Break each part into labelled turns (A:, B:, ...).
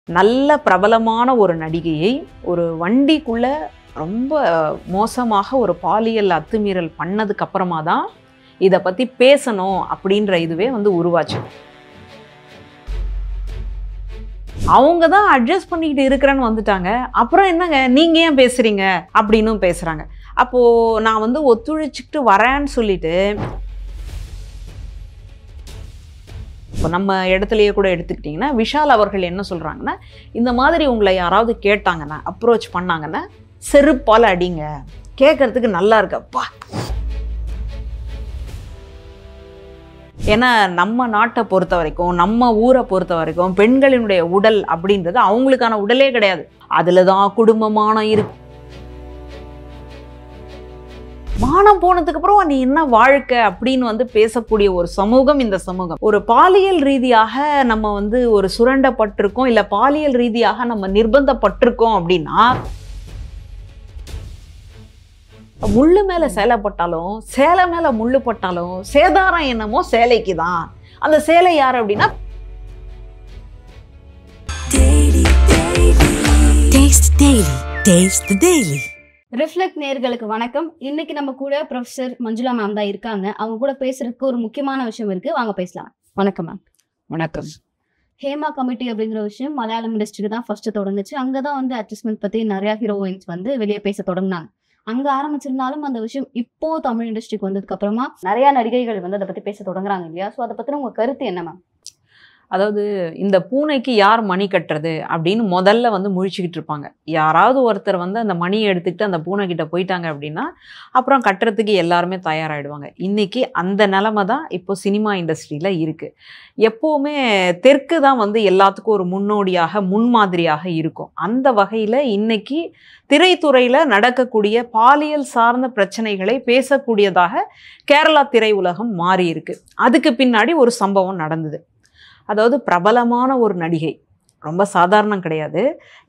A: நல்ல பிரபலமான ஒரு நடிகையை ஒரு வண்டிக்குள்ள ரொம்ப மோசமாக ஒரு பாலியல் அத்துமீறல் பண்ணதுக்கு அப்புறமா தான் இதை பற்றி பேசணும் அப்படின்ற இதுவே உருவாச்சு. அவங்க தான் அட்ஜஸ்ட் பண்ணிக்கிட்டு இருக்கிறேன்னு வந்துட்டாங்க. அப்புறம் என்னங்க நீங்க ஏன் பேசுறீங்க அப்படின்னும் பேசுறாங்க. அப்போ நான் ஒத்துழைச்சிக்கிட்டு வரேன்னு சொல்லிட்டு இப்போ நம்ம இடத்துலையே கூட எடுத்துக்கிட்டிங்கன்னா விஷால் அவர்கள் என்ன சொல்கிறாங்கன்னா, இந்த மாதிரி உங்களை யாராவது கேட்டாங்கன்னா அப்ரோச் பண்ணாங்கன்னா செருப்பால் அடிங்க, கேட்கறதுக்கு நல்லா இருக்கப்பா. ஏன்னா நம்ம நாட்டை பொறுத்த வரைக்கும், நம்ம ஊரை பொறுத்த வரைக்கும் பெண்களினுடைய உடல் அப்படின்றது அவங்களுக்கான உடலே கிடையாது. அதில் தான் குடும்பமானம் இருக்கு. மானம் போனதுக்கு அப்புறம் நீ என்ன வாழ்க்கை அப்படின்னு பேசக்கூடிய ஒரு சமூகம் இந்த சமூகம். ஒரு பாலியல் ரீதியாக நம்ம ஒரு சுரண்டப்பட்டிருக்கோம், இல்லை பாலியல் ரீதியாக நம்ம நிர்பந்தப்பட்டிருக்கோம் அப்படின்னா, முள்ளு மேல சேலை பட்டாலும் சேலை மேல முள்ளு பட்டாலும் சேதாரம் என்னமோ சேலைக்கு தான். அந்த சேலை யார் அப்படின்னா
B: ரிஃப்ளெக்ட் நேயர்களுக்கு வணக்கம். இன்னைக்கு நம்ம கூட ப்ரொஃபசர் மஞ்சுளா மேம் தான் இருக்காங்க. அவங்க கூட பேசுறதுக்கு ஒரு முக்கியமான விஷயம் இருக்கு, வாங்க பேசலாம். வணக்கம் மேம்.
A: வணக்கம்.
B: ஹேமா கமிட்டி அப்படிங்கிற விஷயம் மலையாளம் இண்டஸ்ட்ரிக்கு தான் ஃபர்ஸ்ட் தொடங்குச்சு. அங்கதான் அட்ஜஸ்ட்மெண்ட் பத்தி நிறைய ஹீரோயின்ஸ் வெளியே பேச தொடங்கினாங்க. அங்க ஆரம்பிச்சிருந்தாலும் அந்த விஷயம் இப்போ தமிழ் இண்டஸ்ட்ரிக்கு வந்ததுக்கு அப்புறமா நிறைய நடிகைகள் அதை பத்தி பேச தொடங்குறாங்க இல்லையா? ஸோ அதை பத்தின உங்க கருத்து என்ன மேம்?
A: அதாவது இந்த பூனைக்கு யார் மணி கட்டுறது அப்படின்னு முதல்ல முழிச்சுக்கிட்டு இருப்பாங்க. யாராவது ஒருத்தர் அந்த மணியை எடுத்துக்கிட்டு அந்த பூனை கிட்ட போயிட்டாங்க அப்படின்னா அப்புறம் கட்டுறதுக்கு எல்லாருமே தயாராகிடுவாங்க. இன்னைக்கு அந்த நிலைமை தான் இப்போ சினிமா இண்டஸ்ட்ரியில் இருக்குது. எப்போவுமே தெற்கு தான் எல்லாத்துக்கும் ஒரு முன்னோடியாக முன்மாதிரியாக இருக்கும். அந்த வகையில் இன்னைக்கு திரைத்துறையில் நடக்கக்கூடிய பாலியல் சார்ந்த பிரச்சனைகளை பேசக்கூடியதாக கேரளா திரை உலகம் மாறி இருக்கு. அதுக்கு பின்னாடி ஒரு சம்பவம் நடந்தது. அதாவது பிரபலமான ஒரு நடிகை, ரொம்ப சாதாரணம் கிடையாது,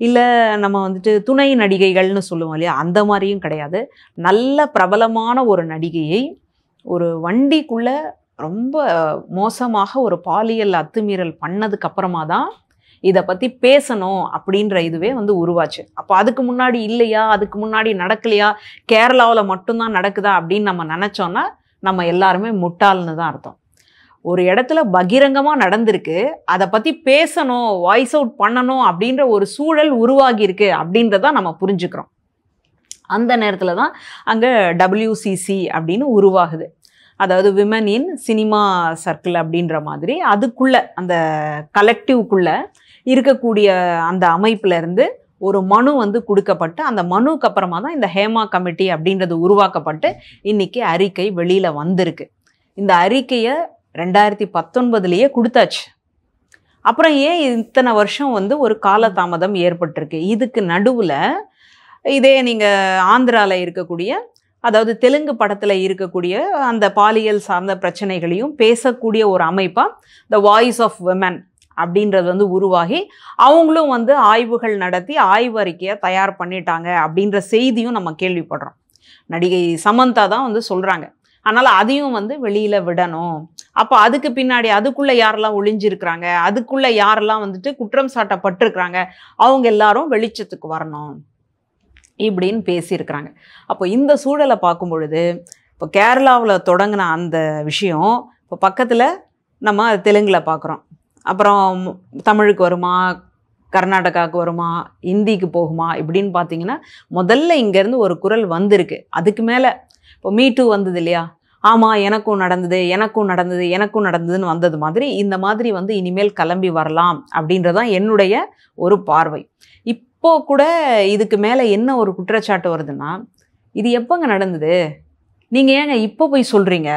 A: இல்லை நம்ம துணை நடிகைகள்னு சொல்லுவோம் இல்லையா, அந்த மாதிரியும் கிடையாது. நல்ல பிரபலமான ஒரு நடிகையை ஒரு வண்டிக்குள்ளே ரொம்ப மோசமாக ஒரு பாலியல் அத்துமீறல் பண்ணதுக்கு அப்புறமா தான் இதை பற்றி பேசணும் அப்படின்ற இதுவே உருவாச்சு. அப்போ அதுக்கு முன்னாடி இல்லையா, அதுக்கு முன்னாடி நடக்கலையா, கேரளாவில் மட்டும்தான் நடக்குதா அப்படின்னு நம்ம நினச்சோன்னா நம்ம எல்லாருமே முட்டாள்னு தான் அர்த்தம். ஒரு இடத்துல பகிரங்கமாக நடந்திருக்கு, அதை பற்றி பேசணும், வாய்ஸ் அவுட் பண்ணணும் அப்படின்ற ஒரு சூழல் உருவாகியிருக்கு அப்படின்றத நம்ம புரிஞ்சுக்கிறோம். அந்த நேரத்தில் தான் அங்கே WCC அப்படின்னு உருவாகுது. அதாவது விமன் இன் சினிமா சர்க்கிள் அப்படின்ற மாதிரி அதுக்குள்ளே அந்த கலெக்டிவ்க்குள்ளே இருக்கக்கூடிய அந்த அமைப்பிலேருந்து ஒரு மனு கொடுக்கப்பட்டு, அந்த மனுக்கு அப்புறமா தான் இந்த ஹேமா கமிட்டி அப்படின்றது உருவாக்கப்பட்டு இன்னைக்கு அறிக்கை வெளியில் வந்திருக்கு. இந்த அறிக்கையை 2019 கொடுத்தாச்சு. அப்புறம் ஏன் இத்தனை வருஷம் ஒரு காலதாமதம் ஏற்பட்டிருக்கு? இதுக்கு நடுவில் இதே நீங்கள் ஆந்திராவில் இருக்கக்கூடிய, அதாவது தெலுங்கு படத்தில் இருக்கக்கூடிய அந்த பாலியல் சார்ந்த பிரச்சனைகளையும் பேசக்கூடிய ஒரு அமைப்பாக த வாய்ஸ் ஆஃப் விமன் அப்படின்றது உருவாகி அவங்களும் ஆய்வுகள் நடத்தி ஆய்வு அறிக்கையை தயார் பண்ணிட்டாங்க அப்படின்ற செய்தியும் நம்ம கேள்விப்படுறோம். நடிகை சமந்தா தான் சொல்கிறாங்க. அதனால் அதையும் வெளியில் விடணும். அப்போ அதுக்கு பின்னாடி அதுக்குள்ளே யாரெல்லாம் ஒளிஞ்சிருக்கிறாங்க, அதுக்குள்ளே யாரெல்லாம் குற்றம் சாட்டப்பட்டிருக்கிறாங்க, அவங்க எல்லாரும் வெளிச்சத்துக்கு வரணும் இப்படின்னு பேசியிருக்கிறாங்க. அப்போ இந்த சூழலை பார்க்கும் பொழுது இப்போ கேரளாவில் தொடங்கின அந்த விஷயம் இப்போ பக்கத்தில் நம்ம தெலுங்கில் பார்க்குறோம். அப்புறம் தமிழுக்கு வருமா, கர்நாடகாவுக்கு வருமா, ஹிந்திக்கு போகுமா இப்படின்னு பார்த்தீங்கன்னா முதல்ல இங்கேருந்து ஒரு குரல் வந்திருக்கு. அதுக்கு மேலே இப்போ மீட்டு வந்தது இல்லையா, ஆமாம் எனக்கும் நடந்தது எனக்கும் நடந்தது எனக்கும் நடந்ததுன்னு வந்தது மாதிரி இந்த மாதிரி இனிமேல் கிளம்பி வரலாம் அப்படின்றதான் என்னுடைய ஒரு பார்வை. இப்போ கூட இதுக்கு மேலே என்ன ஒரு குற்றச்சாட்டு வருதுன்னா, இது எப்போங்க நடந்தது, நீங்கள் ஏங்க இப்போ போய் சொல்கிறீங்க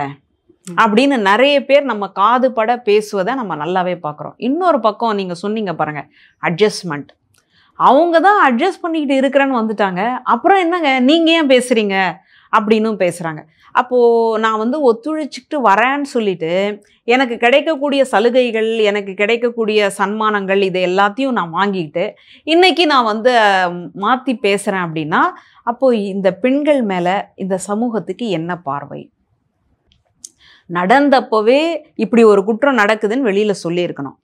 A: அப்படின்னு நிறைய பேர் நம்ம காது பட பேசுவதை நம்ம நல்லாவே பார்க்குறோம். இன்னொரு பக்கம் நீங்கள் சொன்னீங்க பாருங்கள், அட்ஜஸ்ட்மெண்ட். அவங்க தான் அட்ஜஸ்ட் பண்ணிக்கிட்டு இருக்கிறேன்னு வந்துட்டாங்க. அப்புறம் என்னங்க நீங்கள் ஏன் பேசுகிறீங்க அப்படின்னும் பேசுகிறாங்க. அப்போது நான் ஒத்துழைச்சிக்கிட்டு வரேன்னு சொல்லிட்டு எனக்கு கிடைக்கக்கூடிய சலுகைகள், எனக்கு கிடைக்கக்கூடிய சன்மானங்கள், இதை எல்லாத்தையும் நான் வாங்கிக்கிட்டு இன்றைக்கி நான் மாற்றி பேசுகிறேன் அப்படின்னா அப்போது இந்த பெண்கள் மேலே இந்த சமூகத்துக்கு என்ன பார்வை? நடந்தப்போவே இப்படி ஒரு குற்றம் நடக்குதுன்னு வெளியில் சொல்லியிருக்கணும்.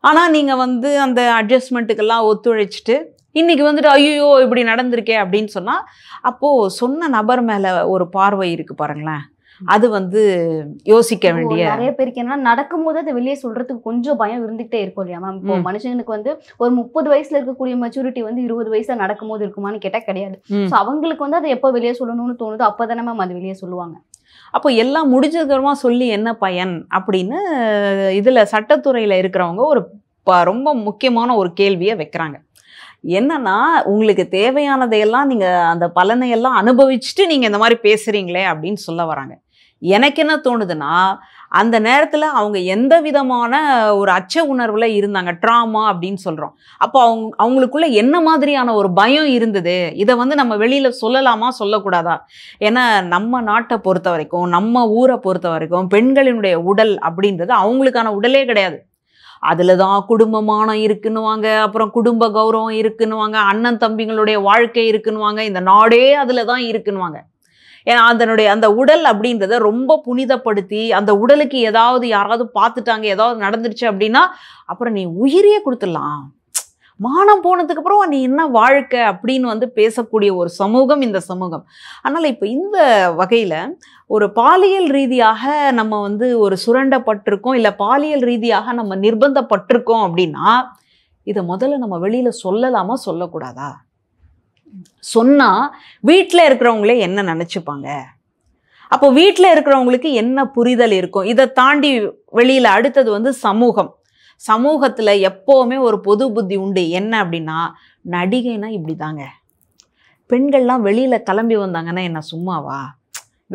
A: ஆனால் நீங்கள் வந்து அந்த அட்ஜஸ்ட்மெண்ட்டுக்கெல்லாம் ஒத்துழைச்சிட்டு இன்றைக்கி வந்துட்டு ஐயோ இப்படி நடந்திருக்கே அப்படின்னு சொன்னால் அப்போது சொன்ன நபர் மேலே ஒரு பார்வை இருக்குது பாருங்களேன், அது வந்து யோசிக்க வேண்டிய.
B: நிறைய பேருக்கு என்ன நடக்கும்போது அதை வெளியே சொல்றதுக்கு கொஞ்சம் பயம் இருந்துகிட்டே இருக்கும் இல்லையா மேம்? இப்போ மனுஷனுக்கு வந்து ஒரு 30 வயசுல இருக்கக்கூடிய மெச்சூரிட்டி வந்து 20 வயசுல நடக்கும்போது இருக்குமான்னு கேட்டா கிடையாது. அவங்களுக்கு வந்து அதை எப்போ வெளியே சொல்லணும்னு தோணுதோ அப்பதானே மேம் அது வெளியே சொல்லுவாங்க.
A: அப்போ எல்லாம் முடிஞ்சதுக்கப்புறமா சொல்லி என்ன பயன் அப்படின்னு இதில் சட்டத்துறையில் இருக்கிறவங்க ஒரு ரொம்ப முக்கியமான ஒரு கேள்வியை வைக்கிறாங்க. என்னன்னா, உங்களுக்கு தேவையானதையெல்லாம் நீங்கள் அந்த பலனையெல்லாம் அனுபவிச்சுட்டு நீங்கள் இந்த மாதிரி பேசுகிறீங்களே அப்படின்னு சொல்ல வராங்க. எனக்கு என்ன தோணுதுன்னா, அந்த நேரத்தில் அவங்க எந்த விதமான ஒரு அச்ச உணர்வில் இருந்தாங்க, ட்ராமா அப்படின்னு சொல்கிறோம். அப்போ அவங்களுக்குள்ள என்ன மாதிரியான ஒரு பயம் இருந்தது, இதை வந்து நம்ம வெளியில் சொல்லலாமா சொல்லக்கூடாதா? ஏன்னா நம்ம நாட்டை பொறுத்த வரைக்கும், நம்ம ஊரை பொறுத்த வரைக்கும் பெண்களினுடைய உடல் அப்படின்றது அவங்களுக்கான உடலே கிடையாது. அதில் தான் குடும்பமானம் இருக்குன்னுவாங்க, அப்புறம் குடும்ப கௌரவம் இருக்குன்னுவாங்க, அண்ணன் தம்பிங்களுடைய வாழ்க்கை இருக்குன்னுவாங்க, இந்த நாடே அதில் தான் இருக்குன்னுவாங்க. ஏன்னா அதனுடைய அந்த உடல் அப்படின்றத ரொம்ப புனிதப்படுத்தி, அந்த உடலுக்கு ஏதாவது யாராவது பார்த்துட்டாங்க, ஏதாவது நடந்துருச்சு அப்படின்னா அப்புறம் நீ உயிரையே கொடுத்துடலாம், மானம் போனதுக்கு அப்புறம் நீ என்ன வாழ்க்கை அப்படின்னு வந்து பேசக்கூடிய ஒரு சமூகம் இந்த சமூகம். அதனால் இப்போ இந்த வகையில் ஒரு பாலியல் ரீதியாக நம்ம வந்து ஒரு சுரண்டப்பட்டிருக்கோம், இல்லை பாலியல் ரீதியாக நம்ம நிர்பந்தப்பட்டிருக்கோம் அப்படின்னா இதை முதல்ல நம்ம வெளியில் சொல்லலாமா சொல்லக்கூடாதா? சொன்னால் வீட்டில் இருக்கிறவங்களே என்ன நினச்சிப்பாங்க? அப்போ வீட்டில் இருக்கிறவங்களுக்கு என்ன புரிதல் இருக்கும்? இதை தாண்டி வெளியில் அடுத்தது வந்து சமூகம். சமூகத்தில் எப்போவுமே ஒரு பொது புத்தி உண்டு. என்ன அப்படின்னா, நடிகைனா இப்படி தாங்க, பெண்கள்லாம் வெளியில் கிளம்பி வந்தாங்கன்னா என்ன சும்மாவா?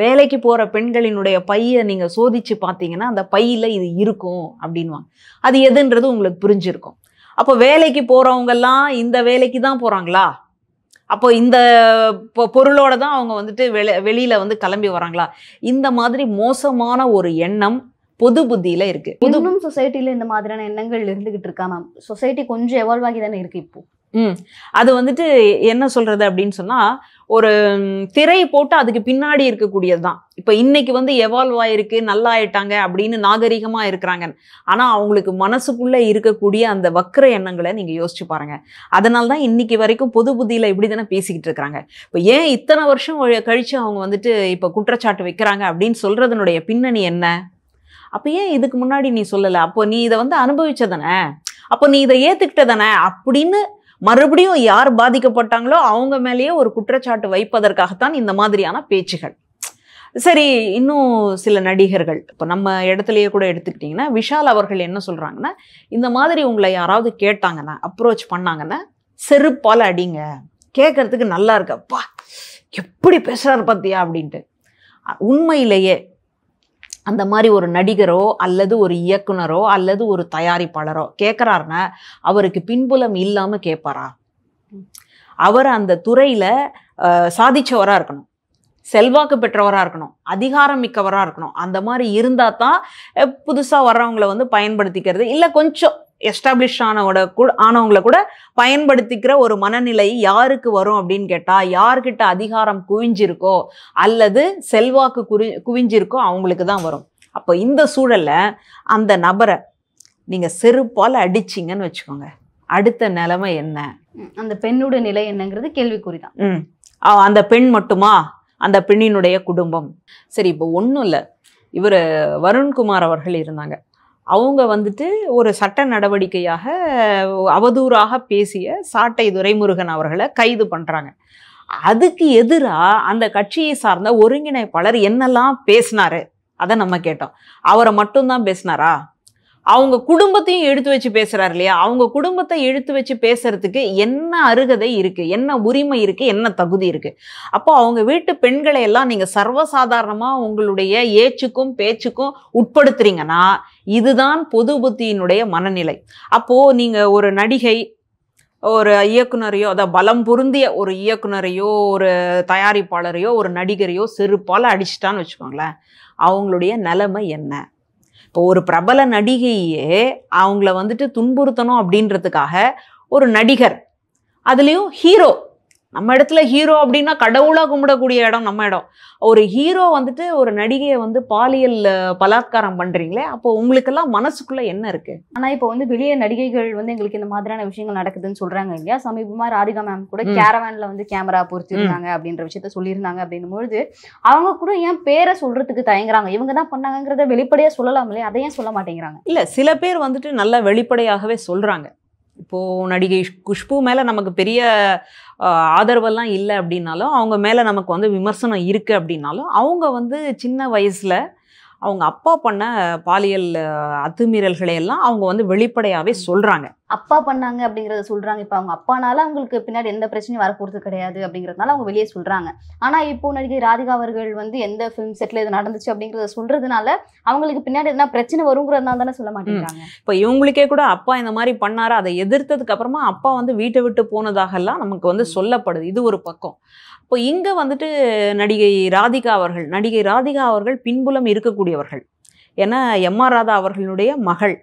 A: வேலைக்கு போகிற பெண்களினுடைய பையை நீங்கள் சோதித்து பார்த்தீங்கன்னா அந்த பையில் இது இருக்கும் அப்படின்வாங்க. அது எதுன்றது உங்களுக்கு புரிஞ்சிருக்கும். அப்போ வேலைக்கு போகிறவங்கெல்லாம் இந்த வேலைக்கு தான் போகிறாங்களா? அப்போ இந்த பொருளோட தான் அவங்க வந்துட்டு வெளியில் வந்து கிளம்பி வராங்களா? இந்த மாதிரி மோசமான ஒரு எண்ணம் பொது புத்தியில இருக்கு.
B: இன்னும் சொசைட்டில இந்த மாதிரியான எண்ணங்கள் இருந்துகிட்டு இருக்கா மேம்? சொசைட்டி கொஞ்சம் எவால்வ் ஆகி தானே இருக்கு இப்போ.
A: அது வந்துட்டு என்ன சொல்றது அப்படின்னு சொன்னா, ஒரு திரை போட்டு அதுக்கு பின்னாடி இருக்கக்கூடியது தான். இப்போ இன்னைக்கு வந்து எவால்வ் ஆயிருக்கு, நல்லா ஆயிட்டாங்க அப்படின்னு நாகரிகமா இருக்கிறாங்க. ஆனா அவங்களுக்கு மனசுக்குள்ள இருக்கக்கூடிய அந்த வக்ர எண்ணங்களை நீங்க யோசிச்சு பாருங்க. அதனால தான் இன்னைக்கு வரைக்கும் பொது புத்தியில இப்படி தானே பேசிக்கிட்டு இருக்கிறாங்க. இப்போ ஏன் இத்தனை வருஷம் கழிச்சு அவங்க வந்துட்டு இப்போ குற்றச்சாட்டு வைக்கிறாங்க அப்படின்னு சொல்றதனுடைய பின்னணி என்ன? அப்போ ஏன் இதுக்கு முன்னாடி நீ சொல்லலை? அப்போ நீ இதை வந்து அனுபவிச்சதானே, அப்போ நீ இதை ஏற்றுக்கிட்டதானே அப்படின்னு மறுபடியும் யார் பாதிக்கப்பட்டாங்களோ அவங்க மேலேயே ஒரு குற்றச்சாட்டு வைப்பதற்காகத்தான் இந்த மாதிரியான பேச்சுகள். சரி, இன்னும் சில நடிகர்கள் இப்போ நம்ம இடத்துலையே கூட எடுத்துக்கிட்டிங்கன்னா, விஷால் அவர்கள் என்ன சொல்கிறாங்கன்னா, இந்த மாதிரி உங்களை யாராவது கேட்டாங்கன்னா, அப்ரோச் பண்ணாங்கன்னா செருப்பால் அடிங்க, கேட்கறதுக்கு நல்லா இருக்கப்பா, எப்படி பேசுகிறாரு பார்த்தியா அப்படின்ட்டு. உண்மையிலேயே அந்த மாதிரி ஒரு நடிகரோ அல்லது ஒரு இயக்குனரோ அல்லது ஒரு தயாரிப்பாளரோ கேட்குறாருன்னா அவருக்கு பின்புலம் இல்லாமல் கேட்பாரா? அவர் அந்த துறையில் சாதிச்சவராக இருக்கணும், செல்வாக்கு பெற்றவராக இருக்கணும், அதிகாரம் மிக்கவராக இருக்கணும். அந்த மாதிரி இருந்தால் தான் புதுசாக வர்றவங்களை வந்து பயன்படுத்திக்கிறது, இல்லை கொஞ்சம் எஸ்டாப்ளிஷ் ஆனவங்களை கூட பயன்படுத்திக்கிற ஒரு மனநிலை யாருக்கு வரும் அப்படின்னு கேட்டால், யார்கிட்ட அதிகாரம் குவிஞ்சிருக்கோ அல்லது செல்வாக்கு குவிஞ்சிருக்கோ அவங்களுக்கு தான் வரும். அப்போ இந்த சூழலில் அந்த நபரை நீங்கள் செருப்பால் அடிச்சிங்கன்னு வச்சுக்கோங்க, அடுத்த நிலைமை என்ன?
B: அந்த பெண்ணோட நிலை என்னங்கிறது கேள்விக்குறி தான்.
A: அந்த பெண் மட்டுமா, அந்த பெண்ணினுடைய குடும்பம். சரி, இப்போ ஒன்றும் இல்லை, இவர் வருண்குமார் அவர்கள் இருந்தாங்க. அவங்க வந்துட்டு ஒரு சட்ட நடவடிக்கையாக அவதூறாக பேசிய சாட்டை துரைமுருகன் அவர்களை கைது பண்ணுறாங்க. அதுக்கு எதிராக அந்த கட்சியை சார்ந்த ஒருங்கிணைப்பாளர் என்னெல்லாம் பேசினாரு அதை நம்ம கேட்டோம். அவரை மட்டும்தான் பேசினாரா? அவங்க குடும்பத்தையும் எடுத்து வச்சு பேசுறாரு இல்லையா? அவங்க குடும்பத்தை எடுத்து வச்சு பேசுறதுக்கு என்ன அருகதை இருக்கு, என்ன உரிமை இருக்கு, என்ன தகுதி இருக்கு? அப்போ அவங்க வீட்டு பெண்களை எல்லாம் நீங்க சர்வசாதாரணமா உங்களுடைய ஏச்சுக்கும் பேச்சுக்கும் உட்படுத்துறீங்கன்னா இதுதான் பொது புத்தியினுடைய மனநிலை. அப்போ நீங்க ஒரு நடிகை, ஒரு இயக்குனரையோ, அதாவது பலம் பொருந்திய ஒரு இயக்குனரையோ ஒரு தயாரிப்பாளரையோ ஒரு நடிகரையோ செருப்பால் அடிச்சிட்டான்னு வச்சுக்கோங்களேன், அவங்களுடைய நிலைமை என்ன? இப்போ ஒரு பிரபல நடிகையே அவங்கள வந்துட்டு துன்புறுத்தணும் அப்படின்றதுக்காக ஒரு நடிகர், அதுலேயும் ஹீரோ, நம்ம இடத்துல ஹீரோ அப்படின்னா கடவுளா கும்பிடக்கூடிய இடம் நம்ம இடம். ஒரு ஹீரோ வந்துட்டு ஒரு நடிகையை வந்து பாலியல் பலாத்காரம் பண்றீங்களே, அப்போ உங்களுக்கெல்லாம் மனசுக்குள்ள என்ன இருக்கு?
B: ஆனா இப்போ வந்து வெளியே நடிகைகள் வந்து எங்களுக்கு இந்த மாதிரியான விஷயங்கள் நடக்குதுன்னு சொல்றாங்க இல்லையா? சமீபமா ராதிகா மேம் கூட கேரவான்ல வந்து கேமரா பொருத்திருந்தாங்க அப்படின்ற விஷயத்த சொல்லியிருந்தாங்க. அப்படின்னும் பொழுது அவங்க கூட ஏன் பேரை சொல்றதுக்கு தயங்குறாங்க? இவங்க தான் பண்ணாங்கிறத வெளிப்படையா சொல்லலாம் இல்லையா? அதை ஏன் சொல்ல மாட்டேங்கிறாங்க?
A: இல்ல, சில பேர் வந்துட்டு நல்லா வெளிப்படையாகவே சொல்றாங்க. இப்போ நடிகை குஷ்பு மேல நமக்கு பெரிய ஆதரவெல்லாம் இல்லை அப்படின்னாலும், அவங்க மேல நமக்கு வந்து விமர்சனம் இருக்கு அப்படின்னாலும், அவங்க வந்து சின்ன வயசுல அவங்க அப்பா பண்ண பாலியல் அத்துமீறல்களை எல்லாம் அவங்க வந்து வெளிப்படையாவே சொல்றாங்க.
B: அப்பா பண்ணாங்க அப்படிங்கறத சொல்றாங்க. இப்ப அவங்க அப்பானால அவங்களுக்கு பின்னாடி எந்த பிரச்சனையும் வரப்போறது கிடையாது அப்படிங்கறதுனால அவங்க வெளியே சொல்றாங்க. ஆனா இப்போ நடிகை ராதிகா அவர்கள் வந்து எந்த ஃபிலிம் செட்ல இது நடந்துச்சு அப்படிங்கறத சொல்றதுனால அவங்களுக்கு பின்னாடி எதனா பிரச்சனை வருங்கிறதுனால தானே சொல்ல மாட்டேங்கிறாங்க.
A: இப்போ இவங்களுக்கே கூட அப்பா இந்த மாதிரி பண்ணாரு, அதை எதிர்த்ததுக்கு அப்புறமா அப்பா வந்து வீட்டை விட்டு போனதாகலாம் நமக்கு வந்து சொல்லப்படுது. இது ஒரு பக்கம். இப்போ இங்க வந்துட்டு நடிகை ராதிகா அவர்கள் பின்புலம் இருக்கக்கூடியவர்கள். ஏன்னா எம்.ஆர். ராதா அவர்களுடைய மகள்.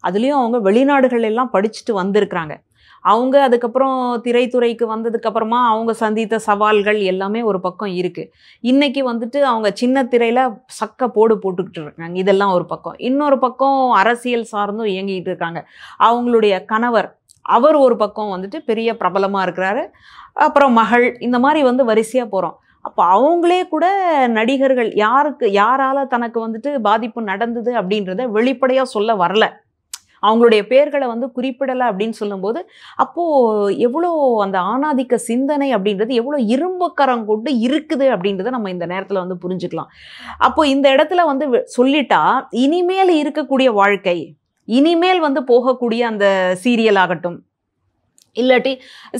A: அதுலேயும் அவங்க வெளிநாடுகள் எல்லாம் படிச்சுட்டு வந்திருக்கிறாங்க. அவங்க அதுக்கப்புறம் திரைத்துறைக்கு வந்ததுக்கப்புறமா அவங்க சந்தித்த சவால்கள் எல்லாமே ஒரு பக்கம் இருக்குது. இன்றைக்கி வந்துட்டு அவங்க சின்ன திரையில் போட்டுக்கிட்டு இருக்காங்க. இதெல்லாம் ஒரு பக்கம். இன்னொரு பக்கம் அரசியல் சார்ந்தும் இயங்கிட்டு இருக்காங்க. அவங்களுடைய கணவர் அவர் ஒரு பக்கம் வந்துட்டு பெரிய பிரபலமாக இருக்கிறாரு. அப்புறம் மகள், இந்த மாதிரி வந்து வரிசையாக போகிறோம். அப்போ அவங்களே கூட நடிகர்கள் யாரால தனக்கு வந்துட்டு பாதிப்பு நடந்தது அப்படின்றத வெளிப்படையாக சொல்ல வரல. அவங்களுடைய பேர்களை வந்து குறிப்பிடலை அப்படின்னு சொல்லும்போது, அப்போது எவ்வளோ அந்த ஆணாதிக்க சிந்தனை அப்படின்றது எவ்வளோ இரும்புக்கரம் கொண்டு இருக்குது அப்படின்றத நம்ம இந்த நேரத்தில் வந்து புரிஞ்சுக்கலாம். அப்போது இந்த இடத்துல வந்து சொல்லிட்டா இனிமேல் இருக்கக்கூடிய வாழ்க்கை, இனிமேல் வந்து போகக்கூடிய அந்த சீரியல் ஆகட்டும், இல்லாட்டி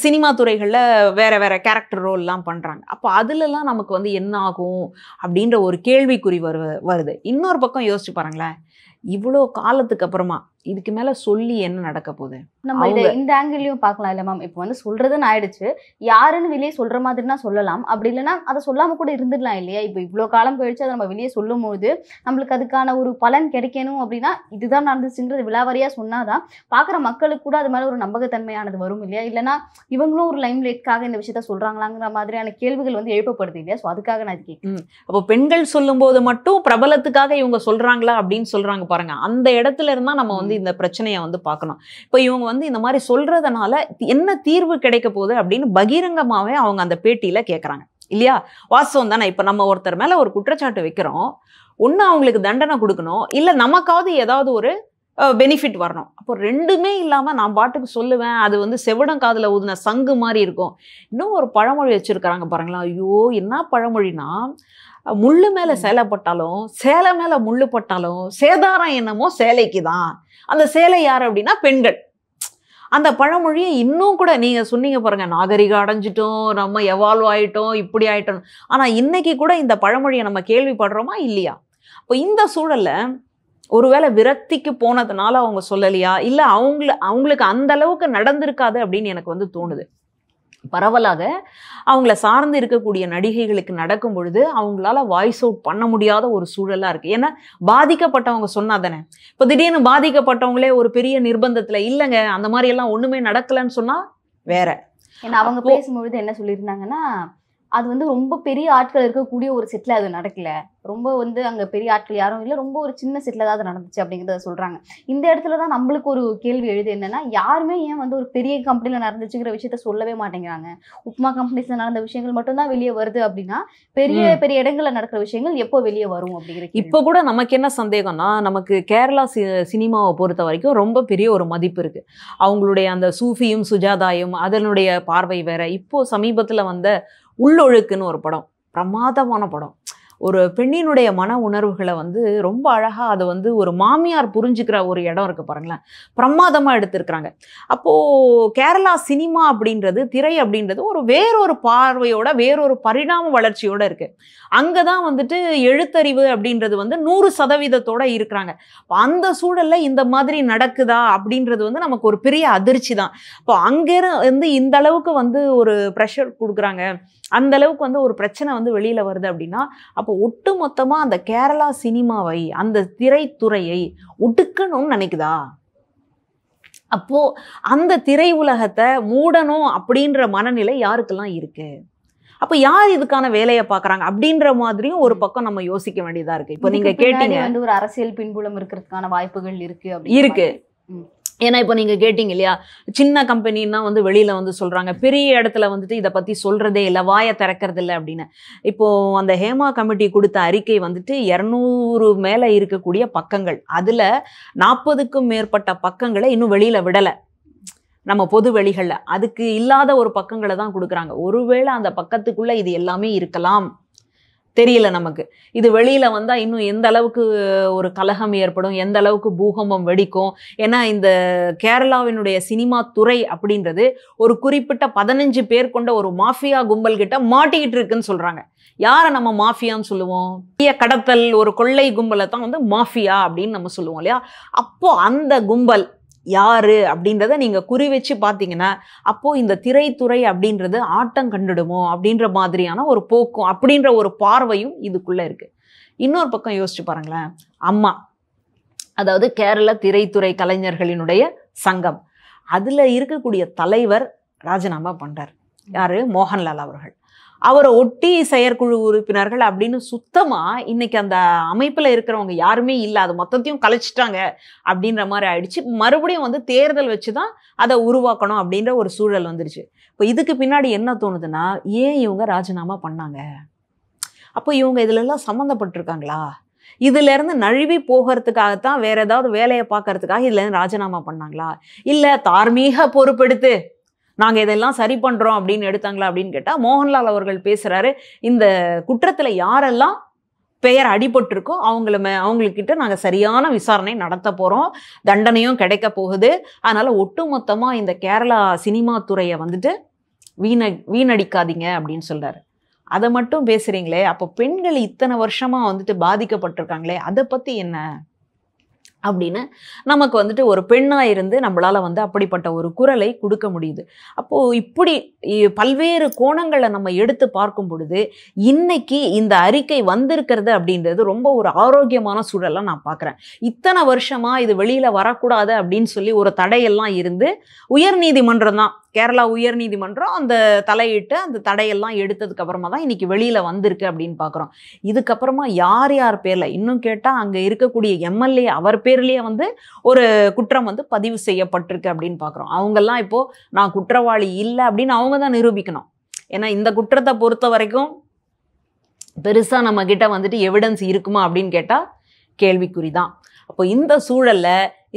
A: சினிமா துறைகளில் வேறு வேறு கேரக்டர் ரோல்லாம் பண்ணுறாங்க. அப்போ அதிலெல்லாம் நமக்கு வந்து என்ன ஆகும் அப்படின்ற ஒரு கேள்விக்குறி வருது. இன்னொரு பக்கம் யோசிச்சு பாருங்களேன், இவ்வளோ காலத்துக்கு அப்புறமா இதுக்கு மேலே சொல்லி என்ன நடக்க போகுது?
B: நம்ம இதை இந்த ஆங்கிள்லையும் பார்க்கலாம் இல்லை மேம்? இப்போ வந்து சொல்றதுன்னு ஆயிடுச்சு, யாருன்னு வெளியே சொல்ற மாதிரினா சொல்லலாம், அப்படி இல்லைன்னா அதை சொல்லாம கூட இருந்துடலாம் இல்லையா? இப்போ இவ்வளோ காலம் கழிச்சு அதை நம்ம வெளியே சொல்லும் போது நம்மளுக்கு அதுக்கான ஒரு பலன் கிடைக்கணும் அப்படின்னா இதுதான் நடந்துச்சுங்கிறது விலாவரியா சொன்னாதான் பார்க்குற மக்களுக்கு கூட அது மேலே ஒரு நம்பகத்தன்மையானது வரும் இல்லையா? இல்லைன்னா இவங்களும் ஒரு லைம் லைட்காக இந்த விஷயத்த சொல்றாங்களாங்கிற மாதிரியான கேள்விகள் வந்து எழுப்பப்படுது இல்லையா? ஸோ அதுக்காக நான் இது கேட்குறேன்.
A: அப்போ பெண்கள் சொல்லும்போது மட்டும் பிரபலத்துக்காக இவங்க சொல்றாங்களா அப்படின்னு சொல்றாங்க பாருங்க. அந்த இடத்துல இருந்தால் நம்ம வந்து இந்த பிரச்சனையை வந்து பார்க்கணும். இப்போ இவங்க வந்து இந்த மாதிரி சொல்றதுனால என்ன தீர்வு கிடைக்க போகுது அப்படின்னு பகிரங்கமாவே அவங்க அந்த பேட்டியில கேட்குறாங்க இல்லையா? வாஸ்தவம் தானே. இப்போ நம்ம ஒருத்தர் மேல ஒரு குற்றச்சாட்டு வைக்கிறோம், ஒன்று அவங்களுக்கு தண்டனை கொடுக்கணும், இல்லை நமக்காவது ஏதாவது ஒரு பெனிஃபிட் வரணும். அப்போ ரெண்டுமே இல்லாமல் நான் பாட்டுக்கு சொல்லுவேன், அது வந்து செவிடம் காதில் ஊதின சங்கு மாதிரி இருக்கும். இன்னும் ஒரு பழமொழி வச்சுருக்கிறாங்க பாருங்களா. ஐயோ, என்ன பழமொழினா, முள்ளு மேலே சேலை பட்டாலும் சேலை மேலே முள்ளு பட்டாலும் சேதாரம் என்னமோ சேலைக்கு தான். அந்த சேலை யார் அப்படின்னா பெண்கள். அந்த பழமொழியை இன்னும் கூட நீங்கள் சொன்னீங்க பாருங்கள், நாகரிகம் அடைஞ்சிட்டோம், நம்ம எவால்வ் ஆகிட்டோம், இப்படி ஆகிட்டோம். ஆனால் இன்னைக்கு கூட இந்த பழமொழியை நம்ம கேள்விப்படுறோமா இல்லையா? இப்போ இந்த சூழலில் ஒருவேளை விரக்திக்கு போனதுனால அவங்க சொல்லலையா, இல்லை அவங்களுக்கு அந்த அளவுக்கு நடந்திருக்காது அப்படின்னு எனக்கு வந்து தோணுது. பரவலாக அவங்கள சார்ந்து இருக்கக்கூடிய நடிகைகளுக்கு நடக்கும் பொழுது அவங்களால வாய்ஸ் அவுட் பண்ண முடியாத ஒரு சூழலாக இருக்குது. ஏன்னா பாதிக்கப்பட்டவங்க சொன்னா தானே. இப்போ திடீர்னு பாதிக்கப்பட்டவங்களே ஒரு பெரிய நிர்பந்தத்தில் இல்லைங்க அந்த மாதிரி எல்லாம் ஒன்றுமே நடக்கலைன்னு சொன்னால் வேற.
B: ஏன்னா அவங்க பேசும்பொழுது என்ன சொல்லியிருந்தாங்கன்னா, அது வந்து ரொம்ப பெரிய ஆட்கள் இருக்கக்கூடிய ஒரு செட்டில் அது நடக்கல, ரொம்ப வந்து அங்கே பெரிய ஆட்கள் யாரும் இல்லை, ரொம்ப ஒரு சின்ன செட்டில் தான் அது நடந்துச்சு அப்படிங்கிறத சொல்கிறாங்க. இந்த இடத்துல தான் நம்மளுக்கு ஒரு கேள்வி எழுது, என்னன்னா யாருமே ஏன் வந்து ஒரு பெரிய கம்பெனியில் நடந்துச்சுங்கிற விஷயத்த சொல்லவே மாட்டேங்கிறாங்க? உப்மா கம்பெனிஸில் நடந்த விஷயங்கள் மட்டும்தான் வெளியே வருது அப்படின்னா பெரிய பெரிய இடங்களில் நடக்கிற விஷயங்கள் எப்போ வெளியே வரும் அப்படிங்கிற.
A: இப்போ கூட நமக்கு என்ன சந்தேகம்னா, நமக்கு கேரளா சினிமாவை பொறுத்த வரைக்கும் ரொம்ப பெரிய ஒரு மதிப்பு இருக்குது. அவங்களுடைய அந்த சூஃபியும் சுஜாதாயும் அதனுடைய பார்வை வேற. இப்போது சமீபத்தில் வந்த உள்ளொழுக்குன்னு ஒரு படம், பிரமாதமான படம். ஒரு பெண்ணினுடைய மன உணர்வுகளை வந்து ரொம்ப அழகாக அதை வந்து ஒரு மாமியார் புரிஞ்சுக்கிற ஒரு இடம் இருக்குது பாருங்களேன், பிரமாதமாக எடுத்திருக்கிறாங்க. அப்போது கேரளா சினிமா அப்படின்றது, திரை அப்படின்றது ஒரு வேறொரு பார்வையோட வேறொரு பரிணாம வளர்ச்சியோடு இருக்குது. அங்கே தான் வந்துட்டு எழுத்தறிவு அப்படின்றது வந்து 100% இருக்கிறாங்க. அந்த சூழலில் இந்த மாதிரி நடக்குதா அப்படின்றது வந்து நமக்கு ஒரு பெரிய அதிர்ச்சி தான். இப்போ அங்கே வந்து இந்த அளவுக்கு வந்து ஒரு ப்ரெஷர் கொடுக்குறாங்க, அந்த அளவுக்கு வந்து ஒரு பிரச்சனை வந்து வெளியில் வருது அப்படின்னா, அப்போ ஒட்டு மொத்தமாக அந்த கேரளா சினிமாவை, அந்த திரைத்துறையை ஒடுக்கணும்னு நினைக்குதா? அப்போ அந்த திரை உலகத்தை மூடணும் அப்படின்ற மனநிலை யாருக்கெல்லாம் இருக்கு? அப்ப யார் இதுக்கான வேலையை பாக்குறாங்க அப்படின்ற மாதிரியும் ஒரு பக்கம் நம்ம யோசிக்க வேண்டியதா இருக்கு. இப்போ நீங்க கேட்டீங்க
B: வந்து ஒரு அரசியல் பின்புலம் இருக்கிறதுக்கான வாய்ப்புகள் இருக்கு
A: இருக்கு. ஏன்னா இப்போ நீங்க கேட்டீங்க இல்லையா, சின்ன கம்பெனின்னா வந்து வெளியில வந்து சொல்றாங்க, பெரிய இடத்துல வந்துட்டு இதை பத்தி சொல்றதே இல்லை, வாயை திறக்கிறது இல்லை அப்படின்னு. இப்போ அந்த ஹேமா கமிட்டி கொடுத்த அறிக்கை வந்துட்டு 200 மேல இருக்கக்கூடிய பக்கங்கள், அதுல 40க்கும் மேற்பட்ட பக்கங்களை இன்னும் வெளியில விடலை நம்ம பொது வெளிகள்ல. அதுக்கு இல்லாத ஒரு பக்கங்களை தான் கொடுக்குறாங்க. ஒருவேளை அந்த பக்கத்துக்குள்ள இது எல்லாமே இருக்கலாம், தெரியல நமக்கு. இது வெளியில வந்தா இன்னும் எந்த அளவுக்கு ஒரு கலகம் ஏற்படும், எந்த அளவுக்கு பூகம்பம் வெடிக்கும். ஏன்னா இந்த கேரளாவினுடைய சினிமா துறை அப்படின்றது ஒரு குறிப்பிட்ட 15 பேர் கொண்ட ஒரு மாஃபியா கும்பல் கிட்ட மாட்டிக்கிட்டு இருக்குன்னு சொல்றாங்க. யாரை நம்ம மாஃபியான்னு சொல்லுவோம்? கடத்தல் ஒரு கொள்ளை கும்பலை தான் வந்து மாஃபியா அப்படின்னு நம்ம சொல்லுவோம் இல்லையா. அப்போ அந்த கும்பல் யாரு அப்படின்றத நீங்க குறி வச்சு பார்த்தீங்கன்னா, அப்போ இந்த திரைத்துறை அப்படின்றது ஆட்டம் கண்டுடுமோ அப்படின்ற மாதிரியான ஒரு போக்கும் அப்படின்ற ஒரு பார்வையும் இதுக்குள்ள இருக்கு. இன்னொரு பக்கம் யோசிச்சு பாருங்களேன், அம்மா, அதாவது கேரள திரைத்துறை கலைஞர்களினுடைய சங்கம், அதுல இருக்கக்கூடிய தலைவர் ராஜினாமா பண்றார். யாரு? மோகன்லால் அவர்கள். அவரை ஒட்டி செயற்குழு உறுப்பினர்கள் அப்படின்னு சுத்தமா இன்னைக்கு அந்த அமைப்புல இருக்கிறவங்க யாருமே இல்லை, அது மொத்தத்தையும் கலைச்சிட்டாங்க அப்படின்ற மாதிரி ஆயிடுச்சு. மறுபடியும் வந்து தேர்தல் வச்சுதான் அதை உருவாக்கணும் அப்படின்ற ஒரு சூழல் வந்துருச்சு. இப்போ இதுக்கு பின்னாடி என்ன தோணுதுன்னா, ஏன் இவங்க ராஜினாமா பண்ணாங்க? அப்போ இவங்க இதுல எல்லாம் சம்மந்தப்பட்டிருக்காங்களா? இதுல இருந்து நழுவி போகிறதுக்காகத்தான் வேற ஏதாவது வேலையை பார்க்கறதுக்காக இதுல இருந்து ராஜினாமா பண்ணாங்களா? இல்ல தார்மீக பொறுப்பெடுத்து நாங்கள் இதெல்லாம் சரி பண்ணுறோம் அப்படின்னு எடுத்தாங்களா அப்படின்னு கேட்டால், மோகன்லால் அவர்கள் பேசுகிறாரு, இந்த குற்றத்தில் யாரெல்லாம் பெயர் அடிபட்டிருக்கோ அவங்கக்கிட்ட நாங்கள் சரியான விசாரணை நடத்த போகிறோம், தண்டனையும் கிடைக்க போகுது. அதனால் ஒட்டுமொத்தமாக இந்த கேரளா சினிமா துறையை வந்துட்டு வீணடிக்காதீங்க அப்படின்னு சொல்கிறாரு. அதை மட்டும் பேசுகிறீங்களே, அப்போ பெண்கள் இத்தனை வருஷமாக வந்துட்டு பாதிக்கப்பட்டிருக்காங்களே, அதை பற்றி என்ன அப்படின்னு நமக்கு வந்துட்டு ஒரு பெண்ணாக இருந்து நம்மளால் வந்து அப்படிப்பட்ட ஒரு குரலை கொடுக்க முடியுது. அப்போது இப்படி பல்வேறு கோணங்களை நம்ம எடுத்து பார்க்கும் பொழுது இன்னைக்கு இந்த அறிக்கை வந்திருக்கிறது அப்படின்றது ரொம்ப ஒரு ஆரோக்கியமான சூழலாக நான் பார்க்குறேன். இத்தனை வருஷமாக இது வெளியில் வரக்கூடாது அப்படின்னு சொல்லி ஒரு தடையெல்லாம் இருந்து உயர்நீதிமன்றம் தான், கேரளா உயர்நீதிமன்றம் அந்த தலையிட்டு அந்த தடையெல்லாம் எடுத்ததுக்கு அப்புறமா தான் இன்னைக்கு வெளியில வந்திருக்கு அப்படின்னு பார்க்குறோம். இதுக்கப்புறமா யார் யார் பேர்ல, இன்னும் கேட்டால் அங்கே இருக்கக்கூடிய எம்எல்ஏ அவர் பேர்லேயே வந்து ஒரு குற்றம் வந்து பதிவு செய்யப்பட்டிருக்கு அப்படின்னு பார்க்குறோம். அவங்கெல்லாம் இப்போ நான் குற்றவாளி இல்லை அப்படின்னு அவங்க தான் நிரூபிக்கணும். ஏன்னா இந்த குற்றத்தை பொறுத்த வரைக்கும் பெருசா நம்ம கிட்ட வந்துட்டு எவிடன்ஸ் இருக்குமா அப்படின்னு கேட்டால் கேள்விக்குறி தான். அப்போ இந்த சூழல்ல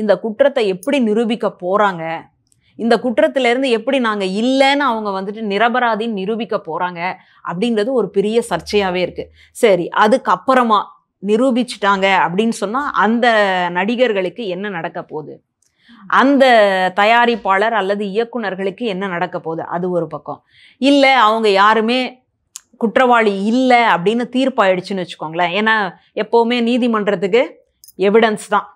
A: இந்த குற்றத்தை எப்படி நிரூபிக்க போறாங்க, இந்த குற்றத்திலேருந்து எப்படி நாங்கள் இல்லைன்னு அவங்க வந்துட்டு நிரபராதின்னு நிரூபிக்க போகிறாங்க அப்படின்றது ஒரு பெரிய சர்ச்சையாகவே இருக்குது. சரி, அதுக்கப்புறமா நிரூபிச்சிட்டாங்க அப்படின்னு சொன்னால் அந்த நடிகர்களுக்கு என்ன நடக்க போகுது, அந்த தயாரிப்பாளர் அல்லது இயக்குனர்களுக்கு என்ன நடக்க போகுது, அது ஒரு பக்கம். இல்லை அவங்க யாருமே குற்றவாளி இல்லை அப்படின்னு தீர்ப்பாயிடுச்சுன்னு வச்சுக்கோங்களேன். ஏன்னா எப்போவுமே நீதிமன்றத்துக்கு எவிடன்ஸ் தான்,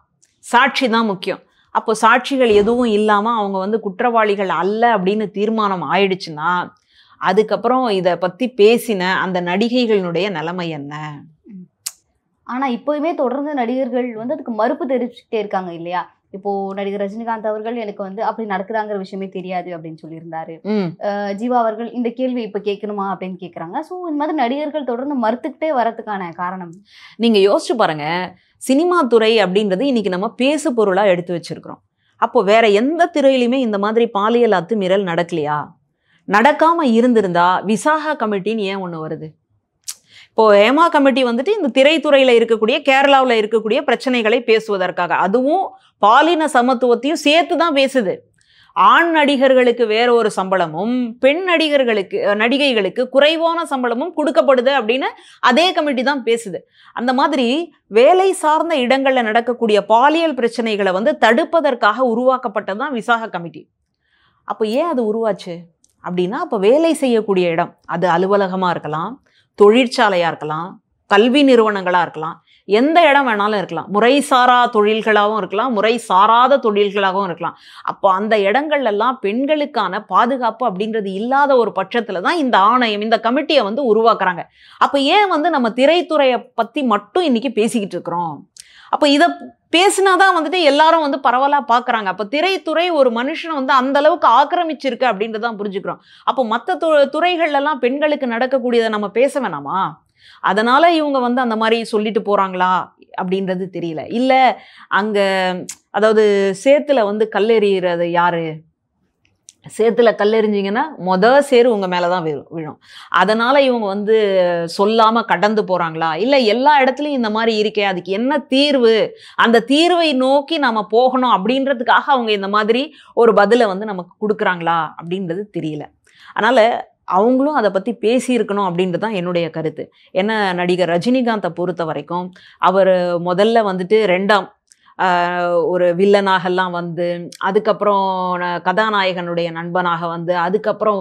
A: சாட்சி தான் முக்கியம். அப்போ சாட்சிகள் எதுவும் இல்லாமல் அவங்க வந்து குற்றவாளிகள் அல்ல அப்படின்னு தீர்மானம் ஆயிடுச்சுன்னா அதுக்கப்புறம் இதை பற்றி பேசின அந்த நடிகைகளுடைய நிலைமை என்ன?
B: ஆனால் இப்போயுமே தொடர்ந்து நடிகர்கள் வந்து அதுக்கு மறுப்பு தெரிவிச்சுட்டே இருக்காங்க இல்லையா. இப்போ நடிகர் ரஜினிகாந்த் அவர்கள் எனக்கு வந்து அப்படி நடக்குதாங்கிற விஷயமே தெரியாது அப்படின்னு சொல்லியிருந்தாரு. ஜீவா அவர்கள் இந்த கேள்வி இப்போ கேட்கணுமா அப்படின்னு கேட்குறாங்க. ஸோ இந்த மாதிரி நடிகர்கள் தொடர்ந்து மறுத்துக்கிட்டே வரதுக்கான காரணம்
A: நீங்கள் யோசிச்சு பாருங்க. சினிமா துறை அப்படின்றது இன்னைக்கு நம்ம பேசு பொருளாக எடுத்து வச்சிருக்கிறோம். அப்போ வேற எந்த துறையிலுமே இந்த மாதிரி பாலியல் அத்துமீறல் நடக்கலையா? நடக்காம இருந்திருந்தா விசாகா கமிட்டின்னு ஏன் ஒன்று வருது? இப்போ ஹேமா கமிட்டி வந்துட்டு இந்த திரைத்துறையில் இருக்கக்கூடிய கேரளாவில் இருக்கக்கூடிய பிரச்சனைகளை பேசுவதற்காக, அதுவும் பாலின சமத்துவத்தையும் சேர்த்து தான் பேசுது. ஆண் நடிகர்களுக்கு வேற ஒரு சம்பளமும் பெண் நடிகைகளுக்கு குறைவான சம்பளமும் கொடுக்கப்படுது அப்படின்னு அதே கமிட்டி தான் பேசுது. அந்த மாதிரி வேலை சார்ந்த இடங்கள்ல நடக்கக்கூடிய பாலியல் பிரச்சனைகளை வந்து தடுப்பதற்காக உருவாக்கப்பட்டதுதான் விசாகா கமிட்டி. அப்போ ஏன் அது உருவாச்சு அப்படின்னா, அப்போ வேலை செய்யக்கூடிய இடம், அது அலுவலகமா இருக்கலாம், தொழிற்சாலையா இருக்கலாம், கல்வி நிறுவனங்களா இருக்கலாம், எந்த இடம் வேணாலும் இருக்கலாம், முறைசாரா தொழில்களாகவும் இருக்கலாம், முறை சாராத தொழில்களாகவும் இருக்கலாம். அப்போ அந்த இடங்கள்லாம் பெண்களுக்கான பாதுகாப்பு அப்படின்றது இல்லாத ஒரு பட்சத்துல தான் இந்த ஆணையம், இந்த கமிட்டியை வந்து உருவாக்குறாங்க. அப்போ ஏன் வந்து நம்ம திரைத்துறையை பத்தி மட்டும் இன்னைக்கு பேசிக்கிட்டு இருக்கிறோம்? அப்போ இதை பேசினாதான் வந்துட்டு எல்லாரும் வந்து பரவலாக பார்க்குறாங்க. அப்போ திரைத்துறை ஒரு மனுஷனை வந்து அந்த அளவுக்கு ஆக்கிரமிச்சிருக்கு அப்படின்றதான் புரிஞ்சுக்கிறோம். அப்போ மற்ற துறைகள்லாம் பெண்களுக்கு நடக்கக்கூடியதை நம்ம பேச வேணாமா? அதனால இவங்க வந்து அந்த மாதிரி சொல்லிட்டு போறாங்களா அப்படின்றது தெரியல. இல்லை அங்கே அதாவது சேத்துல வந்து கல்லெறிகிறது யாரு? சேத்துல கல்லெறிஞ்சிங்கன்னா சேரு உங்க மேலதான் விழும். அதனால இவங்க வந்து சொல்லாம கடந்து போறாங்களா? இல்ல எல்லா இடத்துலயும் இந்த மாதிரி இருக்கே, அதுக்கு என்ன தீர்வு, அந்த தீர்வை நோக்கி நாம போகணும் அப்படின்றதுக்காக அவங்க இந்த மாதிரி ஒரு பதிலை வந்து நமக்கு கொடுக்குறாங்களா அப்படின்றது தெரியல. அதனால அவங்களும் அதை பற்றி பேசியிருக்கணும் அப்படின்றது தான் என்னுடைய கருத்து. ஏன்னா நடிகர் ரஜினிகாந்தை பொறுத்த வரைக்கும் அவர் முதல்ல வந்துட்டு 2ஆம் ஒரு வில்லனாகலாம் வந்து, அதுக்கப்புறம் கதாநாயகனுடைய நண்பனாக வந்து, அதுக்கப்புறம்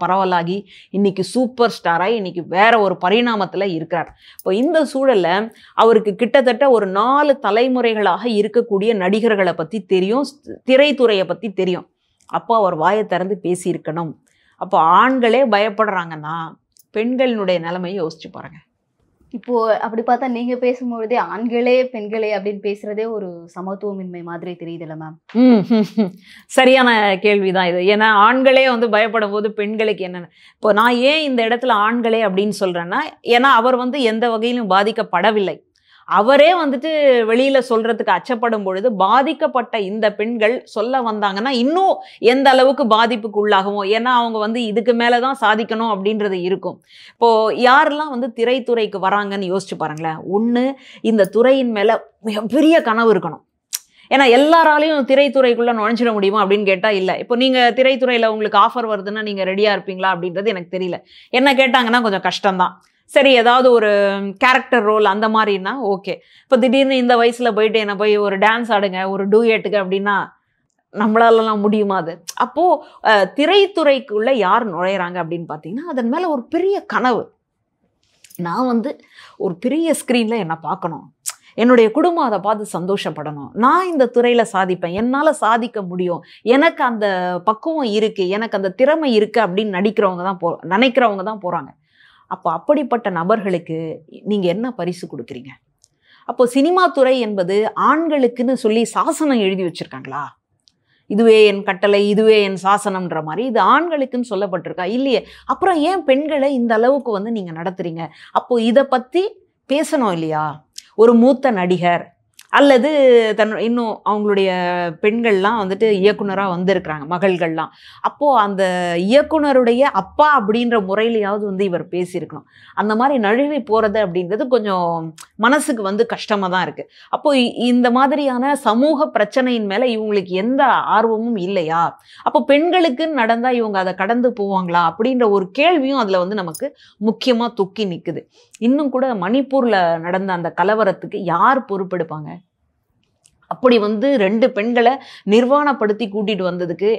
A: பரவலாகி இன்னைக்கு சூப்பர் ஸ்டாராக இன்னைக்கு வேற ஒரு பரிணாமத்தில் இருக்கிறார். இப்போ இந்த சூழலில் அவருக்கு கிட்டத்தட்ட ஒரு 4 தலைமுறைகளாக இருக்கக்கூடிய நடிகர்களை பற்றி தெரியும், திரைத்துறையை பற்றி தெரியும். அப்போ அவர் வாயை திறந்து பேசியிருக்கணும். அப்போ ஆண்களே பயப்படுறாங்கன்னா பெண்களினுடைய நிலைமையை யோசிச்சு பாருங்க.
B: இப்போ அப்படி பார்த்தா நீங்க பேசும்பொழுதே ஆண்களே பெண்களே அப்படின்னு பேசுறதே ஒரு சமத்துவமின்மை மாதிரி தெரியுதுல்ல மேம்?
A: சரியான கேள்விதான் இது. ஏன்னா ஆண்களே வந்து பயப்படும் போது பெண்களுக்கு என்னென்ன, இப்போ நான் ஏன் இந்த இடத்துல ஆண்களே அப்படின்னு சொல்றேன்னா, ஏன்னா அவர் வந்து எந்த வகையிலும் பாதிக்கப்படவில்லை. அவரே வந்துட்டு வெளியில சொல்றதுக்கு அச்சப்படும் பொழுது பாதிக்கப்பட்ட இந்த பெண்கள் சொல்ல வந்தாங்கன்னா இன்னும் எந்த அளவுக்கு பாதிப்புக்கு உள்ளாகுமோ. ஏன்னா அவங்க வந்து இதுக்கு மேலதான் சாதிக்கணும் அப்படின்றது இருக்கும். இப்போ யாரெல்லாம் வந்து திரைத்துறைக்கு வராங்கன்னு யோசிச்சு பாருங்களேன். ஒண்ணு, இந்த துறையின் மேல மிகப்பெரிய கனவு இருக்கணும். ஏன்னா எல்லாராலையும் திரைத்துறைக்குள்ள நுழைஞ்சிட முடியுமா அப்படின்னு கேட்டா இல்லை. இப்போ நீங்க திரைத்துறையில உங்களுக்கு ஆஃபர் வருதுன்னா நீங்க ரெடியா இருப்பீங்களா அப்படின்றது எனக்கு தெரியல. என்ன கேட்டாங்கன்னா கொஞ்சம் கஷ்டம்தான். சரி, ஏதாவது ஒரு கேரக்டர் ரோல் அந்த மாதிரின்னா ஓகே. இப்போ திடீர்னு இந்த வயசுல போயிட்டு என்ன போய் ஒரு டான்ஸ் ஆடுங்க, ஒரு டூயட்டுக்கு அப்படின்னா நம்மளாலலாம் முடியுமா அது? அப்போ திரைத்துறைக்குள்ள யார் நுழையிறாங்க அப்படின்னு பார்த்தீங்கன்னா அதன் மேல ஒரு பெரிய கனவு. நான் வந்து ஒரு பெரிய ஸ்க்ரீன்ல என்ன பார்க்கணும், என்னுடைய குடும்பம் அதை பார்த்து சந்தோஷப்படணும், நான் இந்த துறையில சாதிப்பேன், என்னால் சாதிக்க முடியும், எனக்கு அந்த பக்குவம் இருக்கு, எனக்கு அந்த திறமை இருக்கு அப்படின்னு நினைக்கிறவங்க தான் போறாங்க. அப்போ அப்படிப்பட்ட நபர்களுக்கு நீங்க என்ன பரிசு கொடுக்குறீங்க? அப்போ சினிமா துறை என்பது ஆண்களுக்குன்னு சொல்லி சாசனம் எழுதி வச்சிருக்காங்களா? இதுவே என் கட்டளை, இதுவே என் சாசனம்ன்ற மாதிரி இது ஆண்களுக்குன்னு சொல்லப்பட்டிருக்கா? இல்லையே. அப்புறம் ஏன் பெண்களை இந்த அளவுக்கு வந்து நீங்க நடத்துறீங்க? அப்போ இதை பத்தி பேசணும் இல்லையா? ஒரு மூத்த நடிகர் அல்லது இன்னும் அவங்களுடைய பெண்கள்லாம் வந்துட்டு இயக்குனராக வந்திருக்கிறாங்க, மகள்கள்லாம். அப்போது அந்த இயக்குனருடைய அப்பா அப்படின்ற முறையிலையாவது வந்து இவர் பேசியிருக்கணும். அந்த மாதிரி நழுவி போகிறது அப்படின்றது கொஞ்சம் மனசுக்கு வந்து கஷ்டமாக தான் இருக்குது. அப்போது இந்த மாதிரியான சமூக பிரச்சனையின் மேலே இவங்களுக்கு எந்த ஆர்வமும் இல்லையா? அப்போ பெண்களுக்குன்னு நடந்தால் இவங்க அதை கடந்து போவாங்களா அப்படின்ற ஒரு கேள்வியும் அதில் வந்து நமக்கு முக்கியமாக தொக்கி நிற்குது. இன்னும் கூட மணிப்பூரில் நடந்த அந்த கலவரத்துக்கு யார் பொறுப்பெடுப்பாங்க? அப்படி வந்து 2 பெண்களை நிர்வாணப்படுத்தி கூட்டிட்டு வந்ததுக்கு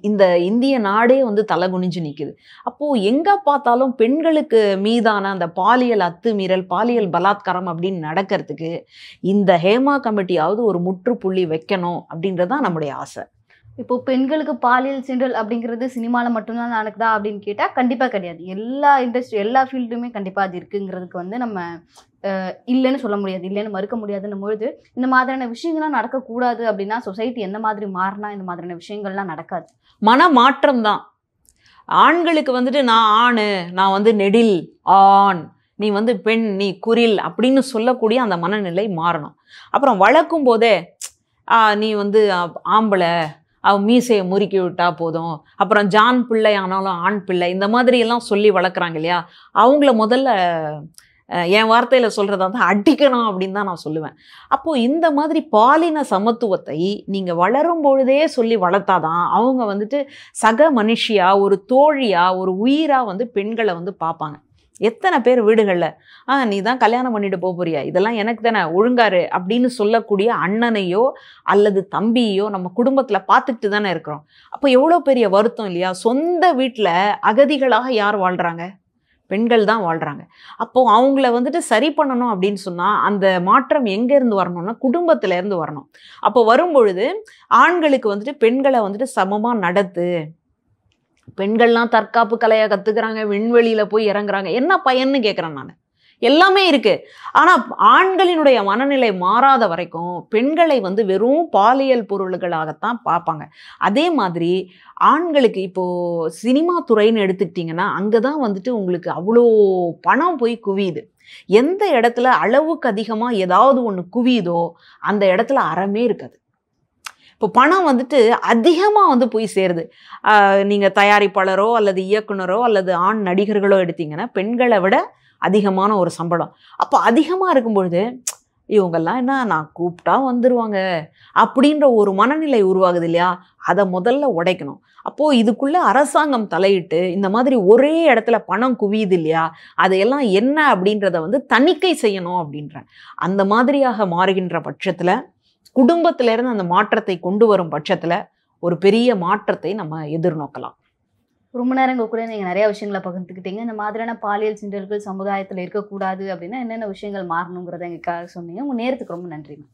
A: இந்த இந்திய நாடே வந்து தலை குனிஞ்சு நிற்குது. அப்போது எங்கே பார்த்தாலும் பெண்களுக்கு மீதான அந்த பாலியல் அத்துமீறல், பாலியல் பலாத்காரம் அப்படின்னு நடக்கிறதுக்கு இந்த ஹேமா கமிட்டியாவது ஒரு முற்றுப்புள்ளி வைக்கணும் அப்படின்றதான் நம்முடைய ஆசை.
B: இப்போ பெண்களுக்கு பாலியல் சீண்டல் அப்படிங்கிறது சினிமாவில் மட்டும்தான் நடக்குதா அப்படின்னு கேட்டால் கண்டிப்பாக கிடையாது. எல்லா இண்டஸ்ட்ரி, எல்லா ஃபீல்டுமே கண்டிப்பாக அது இருக்குங்கிறதுக்கு வந்து நம்ம இல்லைன்னு சொல்ல முடியாது, இல்லைன்னு மறுக்க முடியாதுன்னும் பொழுது இந்த மாதிரியான விஷயங்கள்லாம் நடக்கக்கூடாது அப்படின்னா சொசைட்டி எந்த மாதிரி மாறினா இந்த மாதிரியான விஷயங்கள்லாம் நடக்காது?
A: மன மாற்றம் தான். ஆண்களுக்கு வந்துட்டு நான் ஆணு, நான் வந்து நெடில் ஆண், நீ வந்து பெண், நீ குரில் அப்படின்னு சொல்லக்கூடிய அந்த மனநிலை மாறணும். அப்புறம் வளர்க்கும் போதே நீ வந்து ஆம்பளை, அவன் மீசையை முறுக்கி விட்டா போதும், அப்புறம் ஜான் பிள்ளை ஆனாலும் ஆண் பிள்ளை, இந்த மாதிரி எல்லாம் சொல்லி வளர்க்குறாங்க இல்லையா? அவங்கள முதல்ல என் வார்த்தையில் சொல்கிறதா தான் அடிக்கணும் அப்படின்னு தான் நான் சொல்லுவேன். அப்போது இந்த மாதிரி பாலின சமத்துவத்தை நீங்கள் வளரும் பொழுதே சொல்லி வளர்த்தாதான் அவங்க வந்துட்டு சக மனுஷியா, ஒரு தோழியா, ஒரு உயிராக வந்து பெண்களை வந்து பார்ப்பாங்க. எத்தனை பேர் வீடுகளில் நீ தான் கல்யாணம் பண்ணிட்டு போறியா, இதெல்லாம் எனக்கு தானே, ஒழுங்காரு அப்படின்னு சொல்லக்கூடிய அண்ணனையோ அல்லது தம்பியோ நம்ம குடும்பத்தில் பார்த்துக்கிட்டு தானே இருக்கிறோம். அப்போ எவ்வளோ பெரிய வருத்தம் இல்லையா? சொந்த வீட்டில் அகதிகளாக யார் வாழ்கிறாங்க? பெண்கள் தான் வாழ்கிறாங்க. அப்போது அவங்கள வந்துட்டு சரி பண்ணணும் அப்படின்னு சொன்னால் அந்த மாற்றம் எங்கேருந்து வரணும்னா குடும்பத்திலேருந்து வரணும். அப்போ வரும்பொழுது ஆண்களுக்கு வந்துட்டு பெண்களை வந்துட்டு சமமாக நடத்து, பெண்கள்லாம் தற்காப்பு கலையை கற்றுக்குறாங்க, விண்வெளியில் போய் இறங்குறாங்க, என்ன பயன்னு கேட்குறேன் நான். எல்லாமே இருக்கு. ஆனா ஆண்களினுடைய மனநிலை மாறாத வரைக்கும் பெண்களை வந்து வெறும் பாலியல் பொருள்களாகத்தான் பார்ப்பாங்க. அதே மாதிரி ஆண்களுக்கு இப்போ சினிமா துறைன்னு எடுத்துக்கிட்டிங்கன்னா, அங்க தான் வந்துட்டு உங்களுக்கு அவ்வளோ பணம் போய் குவியுது. எந்த இடத்துல அளவுக்கு அதிகமா ஏதாவது ஒண்ணு குவியுதோ, அந்த இடத்துல அறமே இருக்காது. இப்போ பணம் வந்துட்டு அதிகமா வந்து போய் சேருது. நீங்க தயாரிப்பாளரோ அல்லது இயக்குனரோ அல்லது ஆண் நடிகர்களோ எடுத்தீங்கன்னா, பெண்களை விட அதிகமான ஒரு சம்பளம். அப்போ அதிகமா இருக்கும்பொழுது, இவங்கெல்லாம் என்ன நான் கூப்பிட்டா வந்துருவாங்க, அப்படின்ற ஒரு மனநிலை உருவாகுது இல்லையா? அத முதல்ல உடைக்கணும். அப்போ இதுக்குள்ள அரசாங்கம் தலையிட்டு, இந்த மாதிரி ஒரே இடத்துல பணம் குவியுது இல்லையா? அதையெல்லாம் என்ன அப்படின்றத வந்து தணிக்கை செய்யணும் அப்படின்றேன். அந்த மாதிரியாக மாறுகின்ற பட்சத்துல, குடும்பத்திலேருந்து அந்த மாற்றத்தை கொண்டு வரும் பட்சத்துல, ஒரு பெரிய மாற்றத்தை நம்ம எதிர்நோக்கலாம்.
B: ரொம்ப நேரம் உங்க கூட நீங்க நிறைய விஷயங்களை பகிர்ந்துக்கிட்டீங்க. இந்த மாதிரியான பாலியல் சீண்டல்கள் சமுதாயத்துல இருக்கக்கூடாது அப்படின்னா என்னென்ன விஷயங்கள் மாறணுங்கிறத எங்களுக்காக சொன்னீங்க. உங்க நேரத்துக்கு ரொம்ப நன்றிங்க.